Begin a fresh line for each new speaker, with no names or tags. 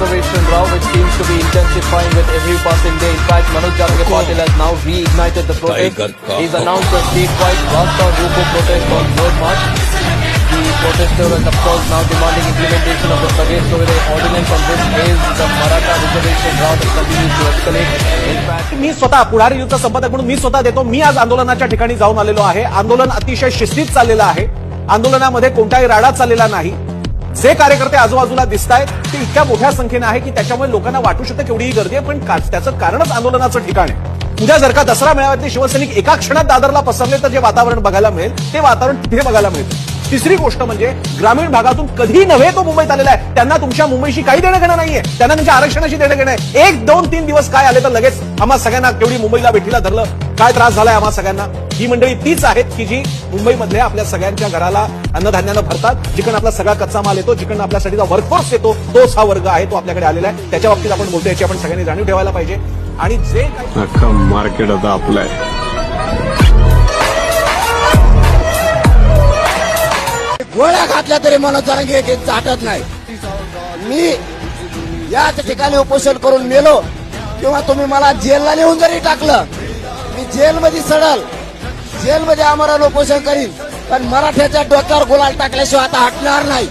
reservation row, which seems to be intensifying with every passing day. In fact, Manoj Jagge Patil has now reignited the protest. He's announced a statewide Rasta Ruko protest on 3rd March. The protesters are of course now demanding implementation of the Pradesh Sohire ordinance, and this is the Maratha reservation row that continues to escalate. In fact,
मी स्वतः पुढारी युद्ध संपादक म्हणून मी स्वतः देतो. मी आज आंदोलनाच्या ठिकाणी जाऊन आलेलो आहे. आंदोलन अतिशय शिस्तीत चाललेलं आहे. आंदोलनामध्ये कोणताही राडा चाललेला नाही. जे कार्यकर्ते आजूबाजूला दिसतायत ते इतक्या मोठ्या संख्येने आहे की त्याच्यामुळे लोकांना वाटू शकतं केवढीही गर्दी आहे, पण त्याचं कारणच आंदोलनाचं ठिकाण आहे. उद्या जर का दसरा मेळाव्यातले शिवसैनिक एका क्षणात दादरला पसरले तर जे वातावरण बघायला मिळेल ते वातावरण तिथे बघायला मिळेल. तिसरी गोष्ट म्हणजे ग्रामीण भागातून कधी नव्हे तो मुंबईत आलेला आहे. त्यांना तुमच्या मुंबईशी काही देणं घेणं नाहीये. त्यांना त्यांच्या आरक्षणाशी देणं घेणं आहे. 1, 2, 3 दिवस काय आले तर लगेच आम्हा सगळ्यांना केवढी मुंबईला भेटीला धरलं, काय त्रास झालाय आम्हा सगळ्यांना. ही मंडळी तीच आहेत की जी मुंबईमधल्या आपल्या सगळ्यांच्या घराला अन्नधान्यानं भरतात, जिकडून आपला सगळा कच्चा माल येतो, जिकडून आपल्यासाठीचा वर्कफोर्स येतो, तोच हा वर्ग आहे, तो आपल्याकडे आलेला आहे. त्याच्या बाबतीत आपण बोलतो, याची आपण सगळ्यांनी जाणीव ठेवायला पाहिजे. आणि जे काही
अख्खं मार्केट आता आपलं आहे.
गोळ्या घातल्या तरी मनोज जरांगे चाटत नाही. मी याच ठिकाणी उपोषण करून मेलो किंवा तुम्ही मला जेलला नेऊन जरी टाकलं, मी जेलमध्ये सडल, जेलमध्ये आमरण उपोषण करीन, पण मराठ्याच्या डोक्यावर गुलाल टाकल्याशिवाय आता हटणार नाही.